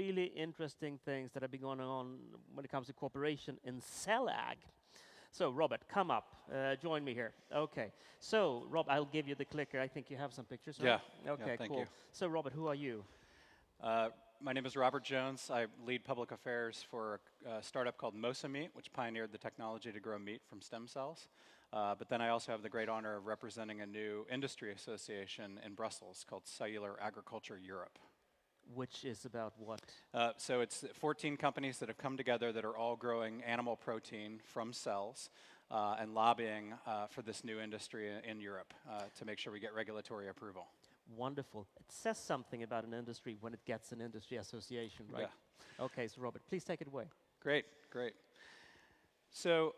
really interesting things that have been going on when it comes to cooperation in cell ag. So, Robert, come up. Join me here. Okay. So, Rob, I'll give you the clicker. I think you have some pictures, right? Yeah. Okay, Thank cool. you. So, Robert, who are you? My name is Robert Jones. I lead public affairs for a startup called Mosa Meat, which pioneered the technology to grow meat from stem cells. But then I also have the great honor of representing a new industry association in Brussels called Cellular Agriculture Europe. Which is about what? So it's 14 companies that have come together that are all growing animal protein from cells and lobbying for this new industry in Europe to make sure we get regulatory approval. Wonderful. It says something about an industry when it gets an industry association, right? Yeah. Okay, so Robert, please take it away. Great. So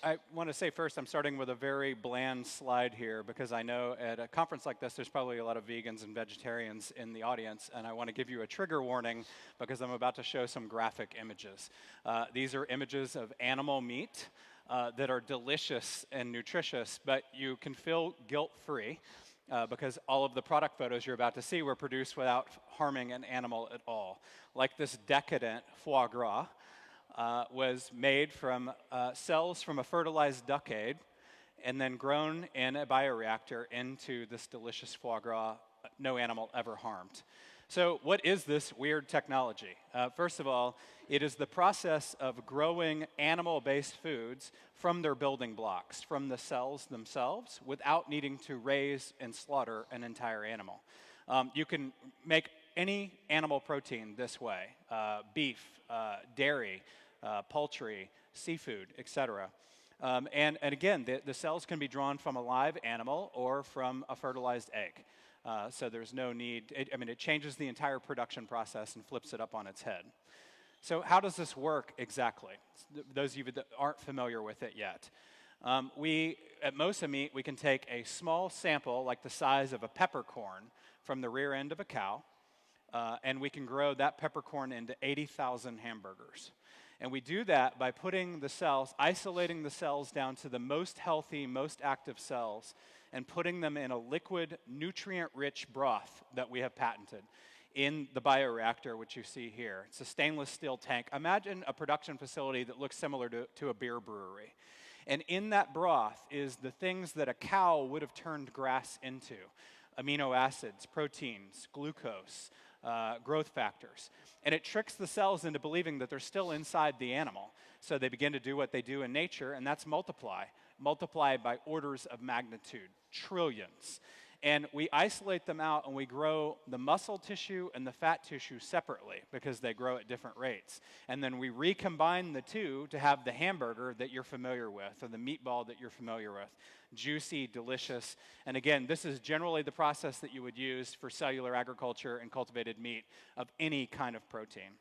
I want to say first, I'm starting with a very bland slide here because I know at a conference like this, there's probably a lot of vegans and vegetarians in the audience, and I want to give you a trigger warning because I'm about to show some graphic images. These are images of animal meat that are delicious and nutritious, but you can feel guilt-free because all of the product photos you're about to see were produced without harming an animal at all. Like this decadent foie gras, was made from cells from a fertilized duck egg and then grown in a bioreactor into this delicious foie gras, no animal ever harmed. So what is this weird technology? First of all, it is the process of growing animal-based foods from their building blocks, from the cells themselves, without needing to raise and slaughter an entire animal. You can make any animal protein this way, beef, dairy, poultry, seafood, etc. And again, the cells can be drawn from a live animal or from a fertilized egg. So there's no need, it changes the entire production process and flips it up on its head. So how does this work exactly? Those of you that aren't familiar with it yet. We, at Mosa Meat, we can take a small sample, like the size of a peppercorn, from the rear end of a cow, and we can grow that peppercorn into 80,000 hamburgers. And we do that by putting the cells, isolating the cells down to the most healthy, most active cells, and putting them in a liquid, nutrient-rich broth that we have patented in the bioreactor, which you see here. It's a stainless steel tank. Imagine a production facility that looks similar to a beer brewery. And in that broth is the things that a cow would have turned grass into: amino acids, proteins, glucose, growth factors. And it tricks the cells into believing that they're still inside the animal. So they begin to do what they do in nature, and that's multiply by orders of magnitude, trillions. And we isolate them out and we grow the muscle tissue and the fat tissue separately because they grow at different rates. And then we recombine the two to have the hamburger that you're familiar with, or the meatball that you're familiar with. Juicy, delicious. And again, this is generally the process that you would use for cellular agriculture and cultivated meat of any kind of protein.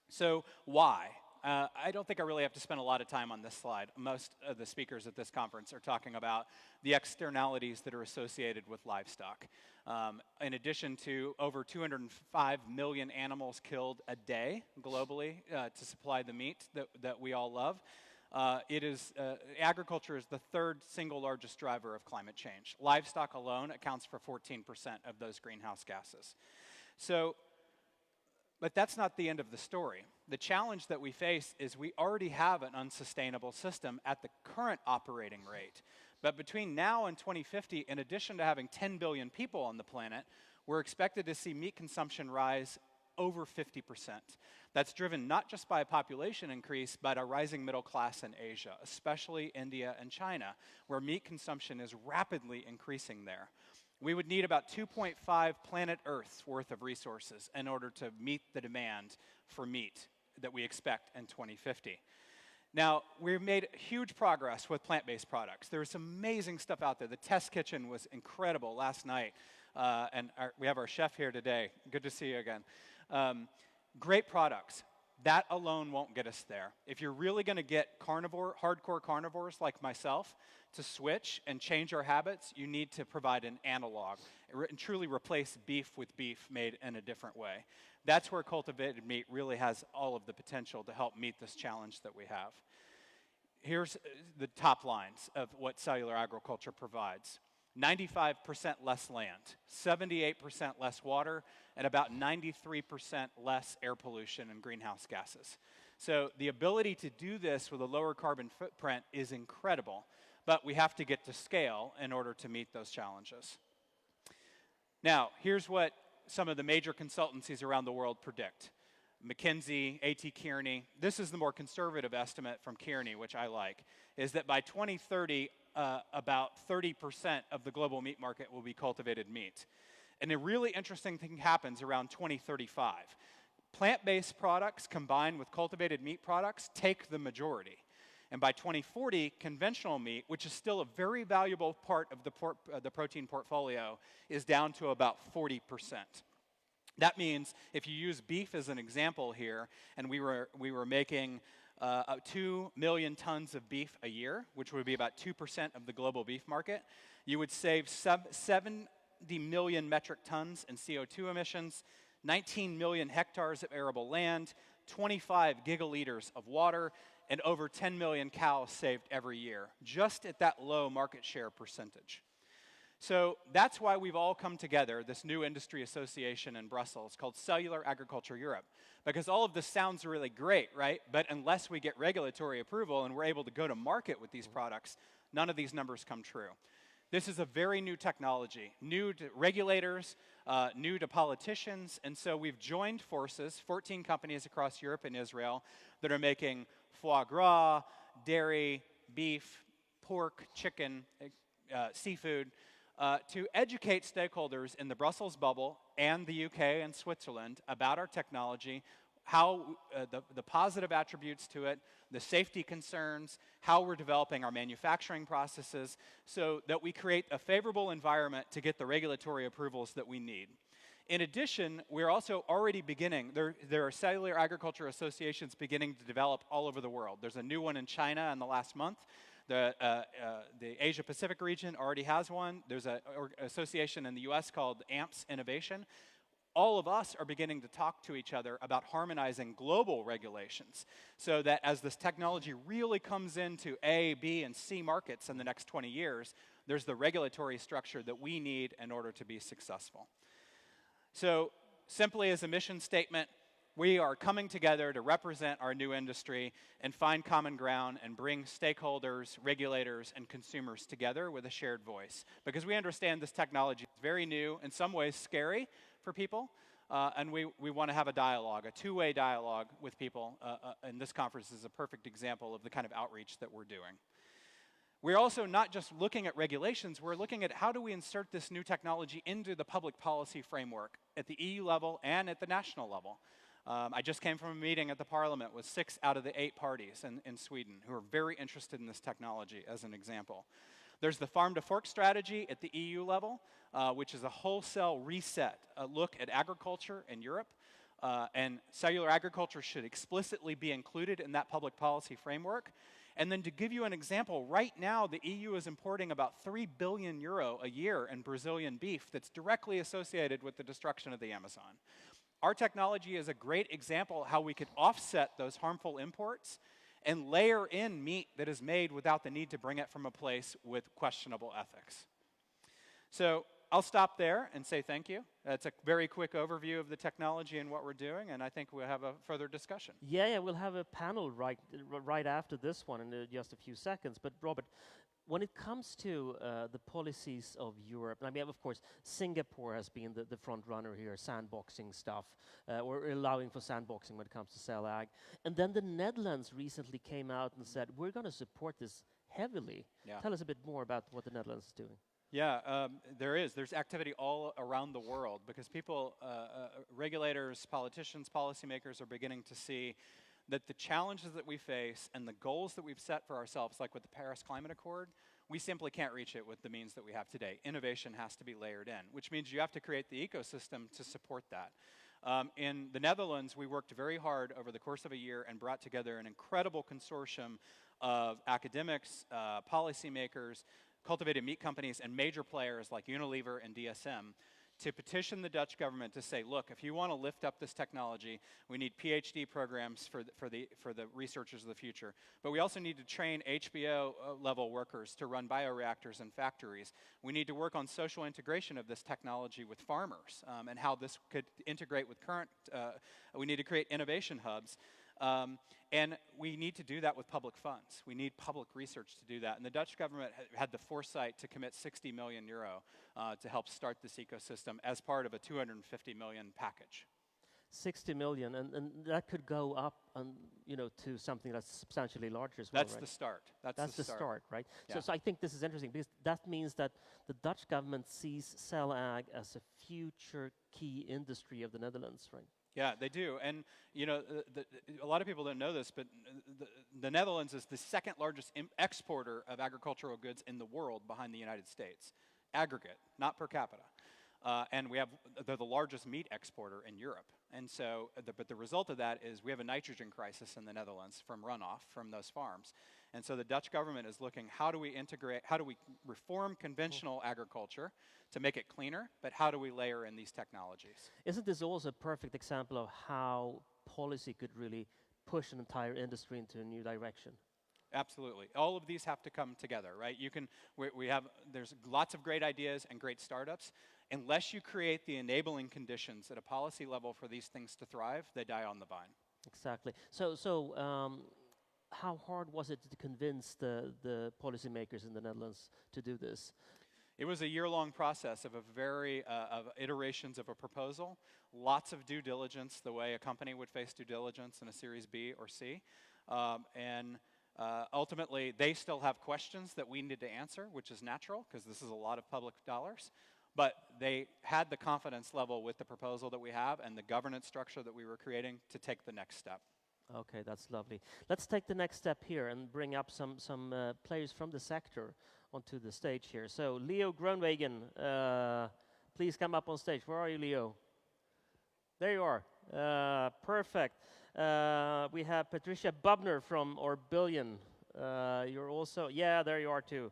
So why? I don't think I really have to spend a lot of time on this slide. Most of the speakers at this conference are talking about the externalities that are associated with livestock. In addition to over 205 million animals killed a day globally to supply the meat that we all love, agriculture is the third single largest driver of climate change. Livestock alone accounts for 14% of those greenhouse gases. But that's not the end of the story. The challenge that we face is we already have an unsustainable system at the current operating rate. But between now and 2050, in addition to having 10 billion people on the planet, we're expected to see meat consumption rise over 50%. That's driven not just by a population increase, but a rising middle class in Asia, especially India and China, where meat consumption is rapidly increasing there. We would need about 2.5 planet Earth's worth of resources in order to meet the demand for meat that we expect in 2050. Now, we've made huge progress with plant-based products. There's some amazing stuff out there. The test kitchen was incredible last night, and we have our chef here today. Good to see you again. Great products. That alone won't get us there. If you're really going to get hardcore carnivores like myself to switch and change our habits, you need to provide an analog and truly replace beef with beef made in a different way. That's where cultivated meat really has all of the potential to help meet this challenge that we have. Here's the top lines of what cellular agriculture provides. 95% less land, 78% less water, and about 93% less air pollution and greenhouse gases. So the ability to do this with a lower carbon footprint is incredible, but we have to get to scale in order to meet those challenges. Now, here's what some of the major consultancies around the world predict. McKinsey, A.T. Kearney, this is the more conservative estimate from Kearney, which I like, is that by 2030, about 30% of the global meat market will be cultivated meat. And a really interesting thing happens around 2035. Plant-based products combined with cultivated meat products take the majority. And by 2040, conventional meat, which is still a very valuable part of the protein portfolio, is down to about 40%. That means if you use beef as an example here, and we were making 2 million tons of beef a year, which would be about 2% of the global beef market, you would save 70 million metric tons in CO2 emissions, 19 million hectares of arable land, 25 gigaliters of water, and over 10 million cows saved every year, just at that low market share percentage. So that's why we've all come together, this new industry association in Brussels called Cellular Agriculture Europe, because all of this sounds really great, right? But unless we get regulatory approval and we're able to go to market with these products, none of these numbers come true. This is a very new technology, new to regulators, new to politicians, and so we've joined forces, 14 companies across Europe and Israel, that are making foie gras, dairy, beef, pork, chicken, seafood, to educate stakeholders in the Brussels bubble and the UK and Switzerland about our technology, how the positive attributes to it, the safety concerns, how we're developing our manufacturing processes, so that we create a favorable environment to get the regulatory approvals that we need. In addition, we're also already beginning, there are cellular agriculture associations beginning to develop all over the world. There's a new one in China in the last month. The Asia-Pacific region already has one. There's an association in the US called AMPS Innovation. All of us are beginning to talk to each other about harmonizing global regulations so that as this technology really comes into A, B, and C markets in the next 20 years, there's the regulatory structure that we need in order to be successful. So simply as a mission statement, we are coming together to represent our new industry and find common ground and bring stakeholders, regulators, and consumers together with a shared voice. Because we understand this technology is very new, in some ways scary for people, and we want to have a dialogue, a two-way dialogue with people, and this conference is a perfect example of the kind of outreach that we're doing. We're also not just looking at regulations, we're looking at how do we insert this new technology into the public policy framework at the EU level and at the national level. I just came from a meeting at the Parliament with 6 out of the 8 parties in Sweden who are very interested in this technology, as an example. There's the farm to fork strategy at the EU level, which is a wholesale reset, a look at agriculture in Europe, and cellular agriculture should explicitly be included in that public policy framework. And then to give you an example, right now the EU is importing about 3 billion euro a year in Brazilian beef that's directly associated with the destruction of the Amazon. Our technology is a great example how we could offset those harmful imports and layer in meat that is made without the need to bring it from a place with questionable ethics. So I'll stop there and say thank you. That's a very quick overview of the technology and what we're doing, and I think we'll have a further discussion. Yeah, we'll have a panel right after this one in just a few seconds. But Robert, when it comes to the policies of Europe, I mean, of course, Singapore has been the front runner here, sandboxing stuff, or allowing for sandboxing when it comes to cell ag. And then the Netherlands recently came out and said, we're going to support this heavily. Yeah. Tell us a bit more about what the Netherlands is doing. Yeah, there's activity all around the world because people, regulators, politicians, policymakers are beginning to see that the challenges that we face and the goals that we've set for ourselves, like with the Paris Climate Accord, we simply can't reach it with the means that we have today. Innovation has to be layered in, which means you have to create the ecosystem to support that. In the Netherlands, we worked very hard over the course of a year and brought together an incredible consortium of academics, policymakers, cultivated meat companies, and major players like Unilever and DSM to petition the Dutch government to say, look, if you want to lift up this technology, we need PhD programs for the researchers of the future. But we also need to train HBO level workers to run bioreactors in factories. We need to work on social integration of this technology with farmers and how this could integrate with current, we need to create innovation hubs. And we need to do that with public funds. We need public research to do that. And the Dutch government had the foresight to commit 60 million euro to help start this ecosystem as part of a 250 million package. 60 million, and that could go up, to something that's substantially larger as well. That's right? the start. That's the start, right? Yeah. So I think this is interesting because that means that the Dutch government sees cell ag as a future key industry of the Netherlands, right? Yeah, they do. And, a lot of people don't know this, but the Netherlands is the second largest exporter of agricultural goods in the world behind the United States. Aggregate, not per capita. And they're the largest meat exporter in Europe. And so, but the result of that is we have a nitrogen crisis in the Netherlands from runoff from those farms. And so the Dutch government is looking, how do we reform conventional agriculture to make it cleaner, but how do we layer in these technologies? Isn't this also a perfect example of how policy could really push an entire industry into a new direction? Absolutely. All of these have to come together, right? There's lots of great ideas and great startups. Unless you create the enabling conditions at a policy level for these things to thrive, they die on the vine. Exactly. So how hard was it to convince the policymakers in the Netherlands to do this? It was a year-long process of of iterations of a proposal, lots of due diligence, the way a company would face due diligence in a Series B or C, and ultimately they still have questions that we need to answer, which is natural because this is a lot of public dollars. But they had the confidence level with the proposal that we have and the governance structure that we were creating to take the next step. Okay, that's lovely. Let's take the next step here and bring up some players from the sector onto the stage here. So Leo Groenwegen, please come up on stage. Where are you, Leo? There you are. Perfect. We have Patricia Bubner from Orbillion. You're also, there you are too.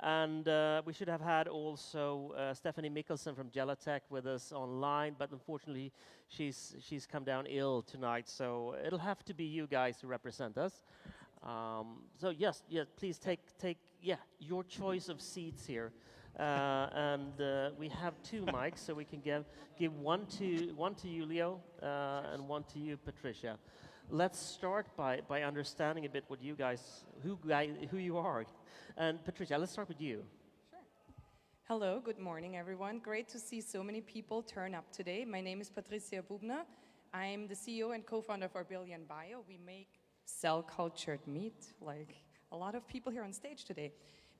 And we should have had also Stephanie Mikkelsen from Gelatech with us online, but unfortunately she's come down ill tonight, so it'll have to be you guys to represent us. So yes, please take your choice of seats here, and we have two mics, so we can give one to you, Leo, and one to you, Patricia. Let's start by understanding a bit what you guys, who you are. And Patricia, let's start with you. Sure. Hello, good morning, everyone. Great to see so many people turn up today. My name is Patricia Bubner. I'm the CEO and co-founder of Orbillion Bio. We make cell-cultured meat, like a lot of people here on stage today.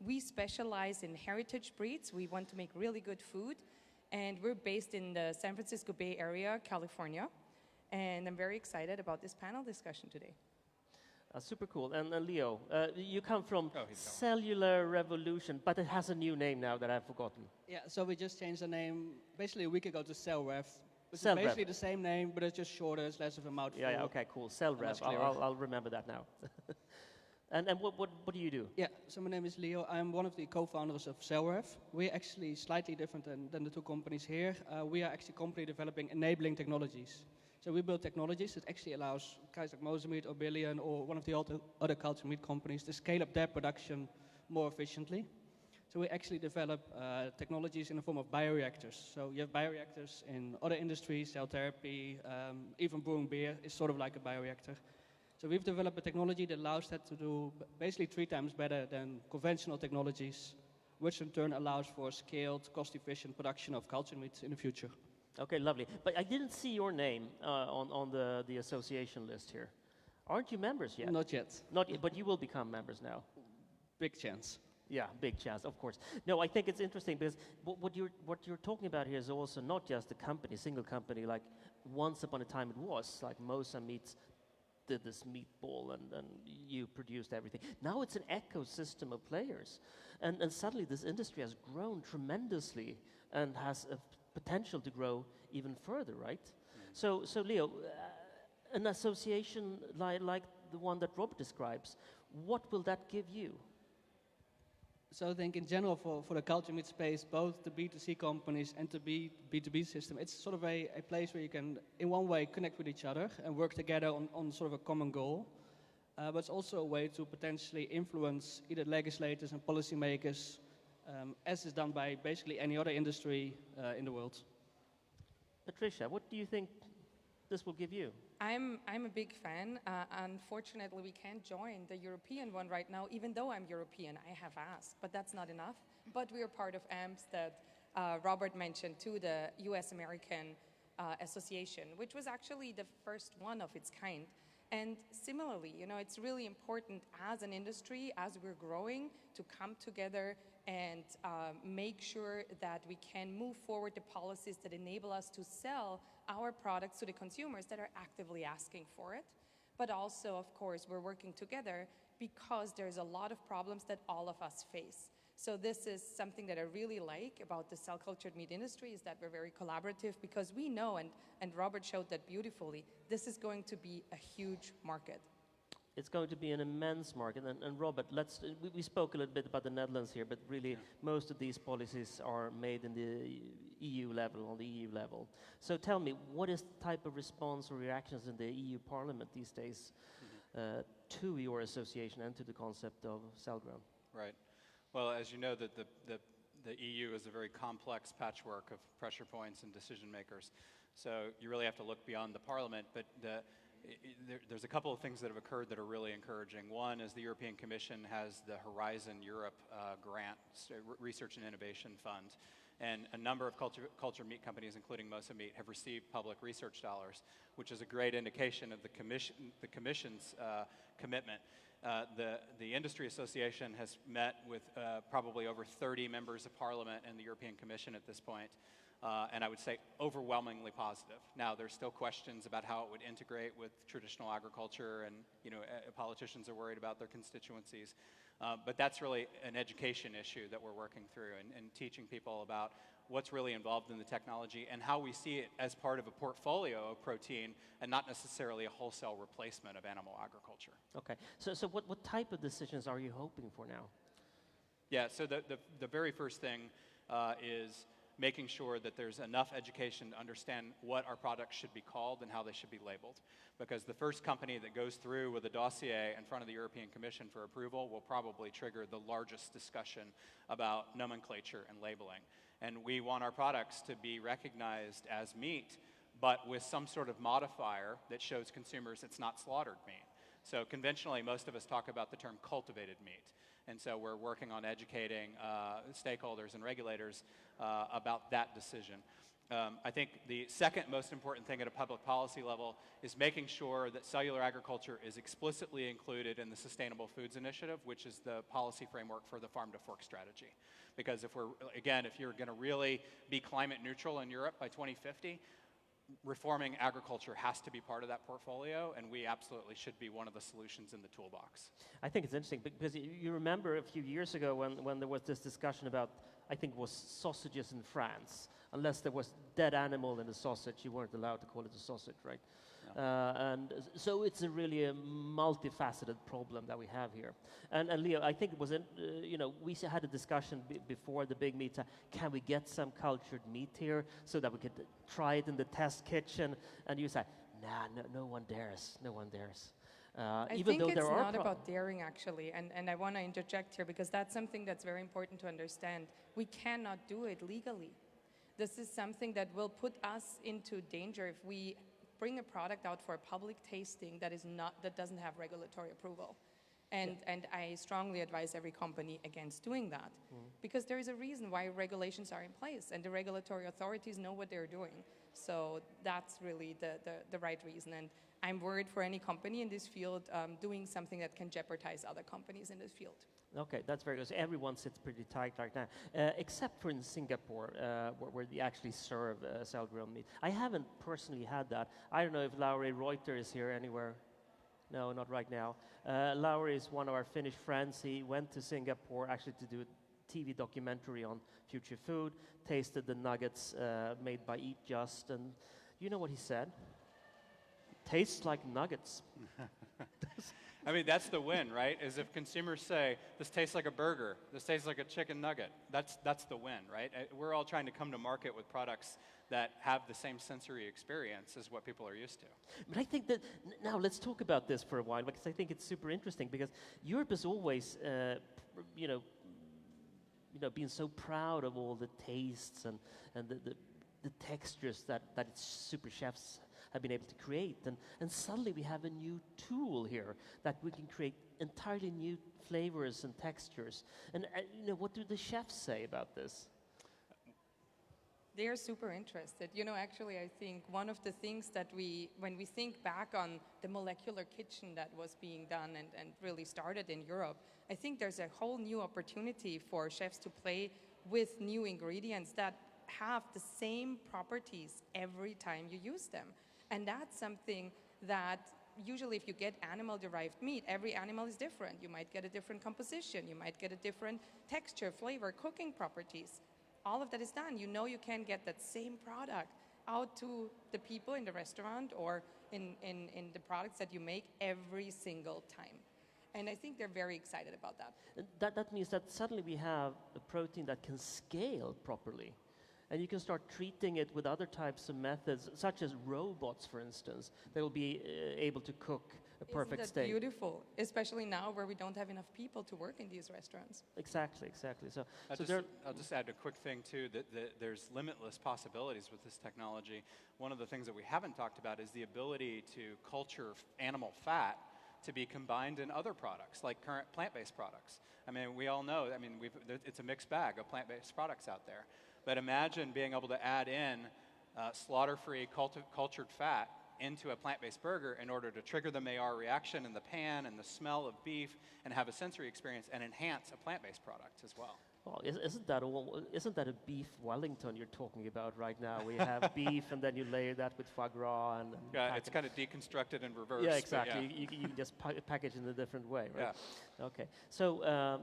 We specialize in heritage breeds. We want to make really good food. And we're based in the San Francisco Bay Area, California. And I'm very excited about this panel discussion today. Super cool. And Leo, you come from Cellular Revolution, but it has a new name now that I've forgotten. Yeah, so we just changed the name basically a week ago to CellRev. It's CellRev. basically the same name, but it's just shorter, it's less of a mouthful. Yeah, okay, cool. CellRev. I'll remember that now. And what do you do? Yeah, so my name is Leo. I'm one of the co-founders of CellRev. We're actually slightly different than the two companies here. We are actually a company developing enabling technologies. So we build technologies that actually allows guys like Mosameat or Orbillion or one of the other cultured meat companies to scale up their production more efficiently. So we actually develop technologies in the form of bioreactors. So you have bioreactors in other industries, cell therapy, even brewing beer is sort of like a bioreactor. So we've developed a technology that allows that to do basically 3 times better than conventional technologies, which in turn allows for scaled, cost-efficient production of cultured meat in the future. Okay, lovely. But I didn't see your name on the association list here. Aren't you members yet? Not yet. Not yet, but you will become members now. Big chance. Yeah, big chance, of course. No, I think it's interesting because what you're talking about here is also not just a company, single company, like once upon a time it was, like Mosa Meats did this meatball and you produced everything. Now it's an ecosystem of players. And suddenly this industry has grown tremendously and has a potential to grow even further, right? So Leo, an association like the one that Rob describes, what will that give you? So I think in general for the culture meat space, both the B2C companies and the B2B system, it's sort of a place where you can, in one way, connect with each other and work together on sort of a common goal. But it's also a way to potentially influence either legislators and policymakers, as is done by basically any other industry in the world. Patricia, what do you think this will give you? I'm a big fan. Unfortunately, we can't join the European one right now, even though I'm European. I have asked, but that's not enough. But we are part of AMPS that Robert mentioned too, the US-American Association, which was actually the first one of its kind. And similarly, you know, it's really important as an industry, as we're growing, to come together and make sure that we can move forward the policies that enable us to sell our products to the consumers that are actively asking for it. But also, of course, we're working together because there's a lot of problems that all of us face. So this is something that I really like about the cell-cultured meat industry, is that we're very collaborative, because we know, and Robert showed that beautifully, this is going to be a huge market. It's going to be an immense market. And Robert, we spoke a little bit about the Netherlands here, but really most of these policies are made in the EU level, on the EU level. So tell me, what is the type of response or reactions in the EU Parliament these days to your association and to the concept of cell grown? Right. Well, as you know, the EU is a very complex patchwork of pressure points and decision makers. So you really have to look beyond the Parliament, but there's a couple of things that have occurred that are really encouraging. One is the European Commission has the Horizon Europe grant, Research and Innovation Fund, and a number of cultured meat companies, including Mosa Meat, have received public research dollars, which is a great indication of the Commission's commitment. The Industry Association has met with probably over 30 members of Parliament and the European Commission at this point. And I would say overwhelmingly positive. Now, there's still questions about how it would integrate with traditional agriculture, and politicians are worried about their constituencies. But that's really an education issue that we're working through, and teaching people about what's really involved in the technology and how we see it as part of a portfolio of protein and not necessarily a wholesale replacement of animal agriculture. Okay, so what type of decisions are you hoping for now? Yeah, so the very first thing is making sure that there's enough education to understand what our products should be called and how they should be labeled. Because the first company that goes through with a dossier in front of the European Commission for approval will probably trigger the largest discussion about nomenclature and labeling. And we want our products to be recognized as meat, but with some sort of modifier that shows consumers it's not slaughtered meat. So conventionally, most of us talk about the term cultivated meat. And so we're working on educating stakeholders and regulators about that decision. I think the second most important thing at a public policy level is making sure that cellular agriculture is explicitly included in the Sustainable Foods Initiative, which is the policy framework for the Farm to Fork strategy. Because if you're going to really be climate neutral in Europe by 2050, reforming agriculture has to be part of that portfolio, and we absolutely should be one of the solutions in the toolbox. I think it's interesting because you remember a few years ago when there was this discussion about, I think it was sausages in France. Unless there was dead animal in the sausage, you weren't allowed to call it a sausage, right? Yeah. And so it's really a multifaceted problem that we have here. And Leo, I think it was, we had a discussion before the big meet. Can we get some cultured meat here so that we could try it in the test kitchen? And you said, nah, no one dares, no one dares. I think it's not about daring, actually, and I want to interject here because that's something that's very important to understand. We cannot do it legally. This is something that will put us into danger if we bring a product out for a public tasting that doesn't have regulatory approval. And I strongly advise every company against doing that, because there is a reason why regulations are in place and the regulatory authorities know what they're doing. So that's really the right reason. And I'm worried for any company in this field doing something that can jeopardize other companies in this field. Okay, that's very good. So everyone sits pretty tight right now, except for in Singapore, where they actually serve cell-grown meat. I haven't personally had that. I don't know if Lauri Reuter is here anywhere. No, not right now. Lauri is one of our Finnish friends. He went to Singapore actually to do a TV documentary on future food, tasted the nuggets made by Eat Just, and you know what he said? Tastes like nuggets. I mean, that's the win, right? Is if consumers say, this tastes like a burger, this tastes like a chicken nugget, that's the win, right? We're all trying to come to market with products that have the same sensory experience as what people are used to. But I think that, now let's talk about this for a while, because I think it's super interesting, because Europe is always, you know, being so proud of all the tastes and the textures that its super chefs have been able to create. And suddenly we have a new tool here that we can create entirely new flavors and textures. And what do the chefs say about this? They are super interested. You know, actually, I think one of the things that when we think back on the molecular kitchen that was being done and really started in Europe, I think there's a whole new opportunity for chefs to play with new ingredients that have the same properties every time you use them. And that's something that usually if you get animal-derived meat, every animal is different. You might get a different composition. You might get a different texture, flavor, cooking properties. All of that is done. You know you can get that same product out to the people in the restaurant or in the products that you make every single time. And I think they're very excited about that. That means that suddenly we have a protein that can scale properly. And you can start treating it with other types of methods, such as robots, for instance, that will be able to cook a perfect steak. Isn't that beautiful? Especially now where we don't have enough people to work in these restaurants. Exactly. I'll just add a quick thing, too, that there's limitless possibilities with this technology. One of the things that we haven't talked about is the ability to culture animal fat to be combined in other products, like current plant-based products. I mean, we all know, it's a mixed bag of plant-based products out there. But imagine being able to add in slaughter-free cultured fat into a plant-based burger in order to trigger the Maillard reaction in the pan and the smell of beef and have a sensory experience and enhance a plant-based product as well. Well, isn't that a beef Wellington you're talking about right now? We have beef and then you layer that with foie gras and yeah, it's kind of deconstructed in reverse. Yeah, exactly. Yeah. You can just package it in a different way, right? Yeah. Okay. So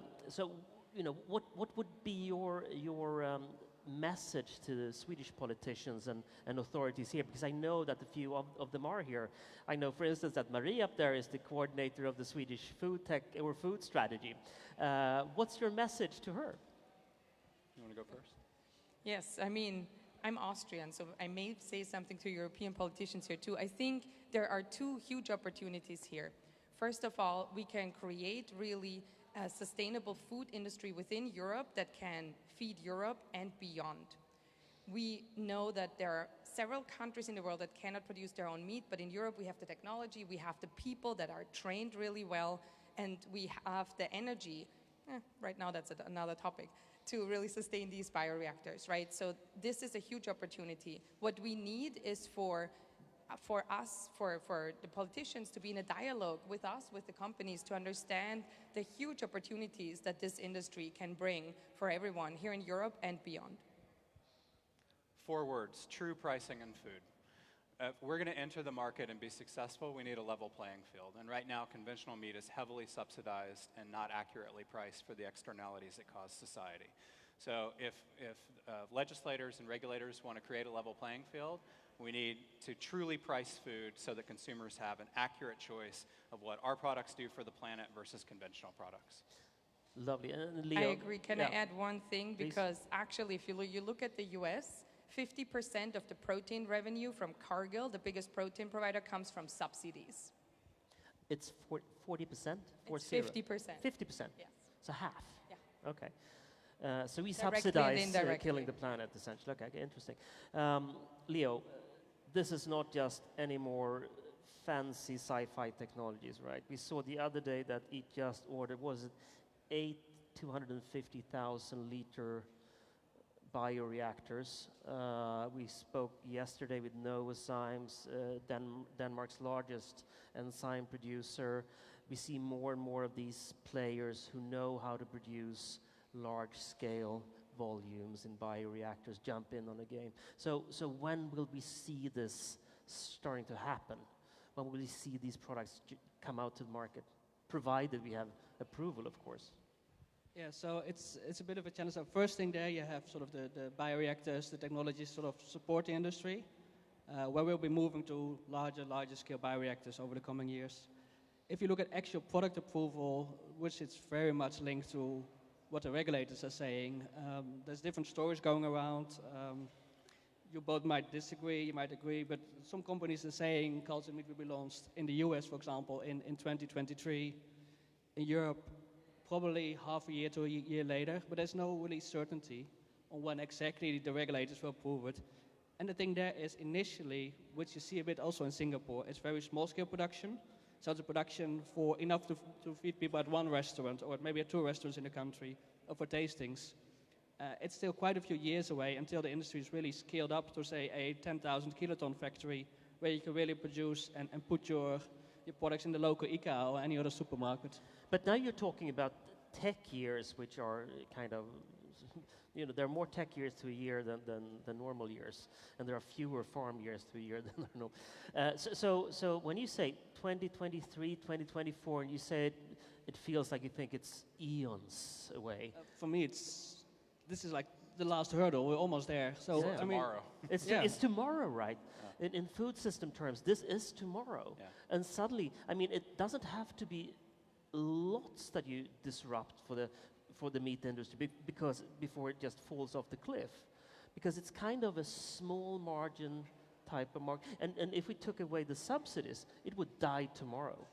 what would be your message to the Swedish politicians and authorities here? Because I know that a few of them are here. I know, for instance, that Marie up there is the coordinator of the Swedish food tech or food strategy. What's your message to her? You want to go first? Yes, I mean, I'm Austrian, so I may say something to European politicians here too. I think there are two huge opportunities here. First of all, we can create really a sustainable food industry within Europe that can feed Europe and beyond. We know that there are several countries in the world that cannot produce their own meat, but in Europe we have the technology, we have the people that are trained really well, and we have the energy, right now that's another topic, to really sustain these bioreactors, right? So this is a huge opportunity. What we need is for the politicians to be in a dialogue with us, with the companies, to understand the huge opportunities that this industry can bring for everyone here in Europe and beyond. 4 words: true pricing in food. If we're going to enter the market and be successful, we need a level playing field. And right now, conventional meat is heavily subsidized and not accurately priced for the externalities it cause society. So if legislators and regulators want to create a level playing field, we need to truly price food so that consumers have an accurate choice of what our products do for the planet versus conventional products. Lovely. Leo, I agree. Can I add one thing? Because actually, if you look at the US, 50% of the protein revenue from Cargill, the biggest protein provider, comes from subsidies. It's 40%? It's 50%. 50%? Yes. So half? Yeah. Okay. So we Directly and subsidize indirectly. killing the planet, essentially. Okay, interesting. Leo, this is not just any more fancy sci-fi technologies, right? We saw the other day that it just ordered, was it 250,000 liter bioreactors. We spoke yesterday with Novozymes, Denmark's largest enzyme producer. We see more and more of these players who know how to produce large-scale volumes in bioreactors jump in on a game. So when will we see this starting to happen? When will we see these products come out to the market? Provided we have approval, of course. Yeah, so it's a bit of a challenge. So first thing there, you have sort of the bioreactors, the technologies sort of support the industry, where we'll be moving to larger scale bioreactors over the coming years. if you look at actual product approval, which is very much linked to what the regulators are saying, there's different stories going around. You both might disagree, you might agree, but some companies are saying cultured meat will be launched in the US, for example, in 2023. In Europe, probably half a year to a year later, but there's no really certainty on when exactly the regulators will approve it. And the thing there is initially, which you see a bit also in Singapore, it's very small scale production. So it's a production for enough to feed people at one restaurant or maybe at two restaurants in the country or for tastings. It's still quite a few years away until the industry is really scaled up to, say, a 10,000 kiloton factory where you can really produce and put your products in the local ICA or any other supermarket. But now you're talking about tech years, which are kind of, there are more tech years to a year than normal years, and there are fewer farm years to a year than normal. So when you say 2023, 2024, and you say it feels like you think it's eons away. For me, this is like the last hurdle. We're almost there. So yeah. Tomorrow. It's tomorrow, right? Yeah. In food system terms, this is tomorrow. Yeah. And suddenly, it doesn't have to be lots that you disrupt for the meat industry because before it just falls off the cliff, because it's kind of a small margin type of market. And if we took away the subsidies, it would die tomorrow.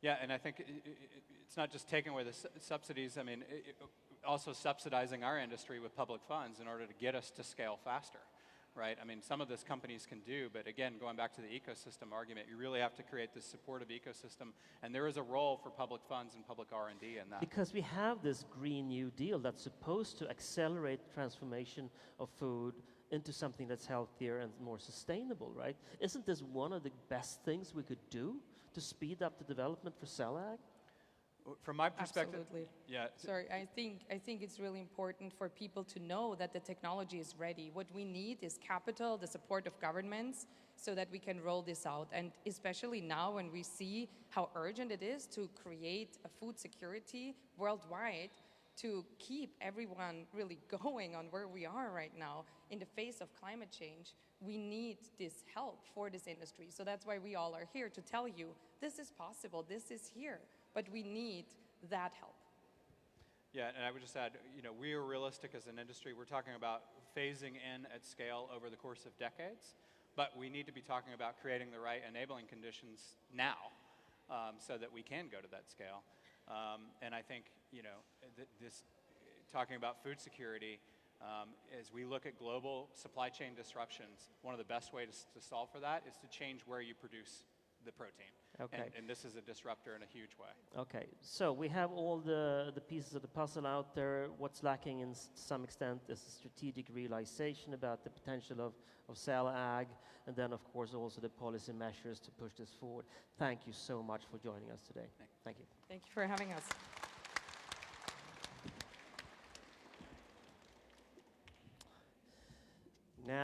Yeah, and I think it's not just taking away the subsidies. Also subsidizing our industry with public funds in order to get us to scale faster. Right? Some of this companies can do, but again, going back to the ecosystem argument, you really have to create this supportive ecosystem, and there is a role for public funds and public R&D in that. Because we have this Green New Deal that's supposed to accelerate transformation of food into something that's healthier and more sustainable, right? Isn't this one of the best things we could do to speed up the development for cell ag? From my perspective, absolutely. Yeah. Sorry, I think it's really important for people to know that the technology is ready. What we need is capital, the support of governments, so that we can roll this out. And especially now when we see how urgent it is to create a food security worldwide, to keep everyone really going on where we are right now in the face of climate change, we need this help for this industry. So that's why we all are here to tell you this is possible, this is here. But we need that help. Yeah, and I would just add, we are realistic as an industry. We're talking about phasing in at scale over the course of decades, but we need to be talking about creating the right enabling conditions now so that we can go to that scale. And I think, this talking about food security, as we look at global supply chain disruptions, one of the best ways to solve for that is to change where you produce the protein. Okay. And this is a disruptor in a huge way. Okay, so we have all the pieces of the puzzle out there. What's lacking in some extent is a strategic realization about the potential of cell ag, and then of course also the policy measures to push this forward. Thank you so much for joining us today. Thank you. Thank you for having us.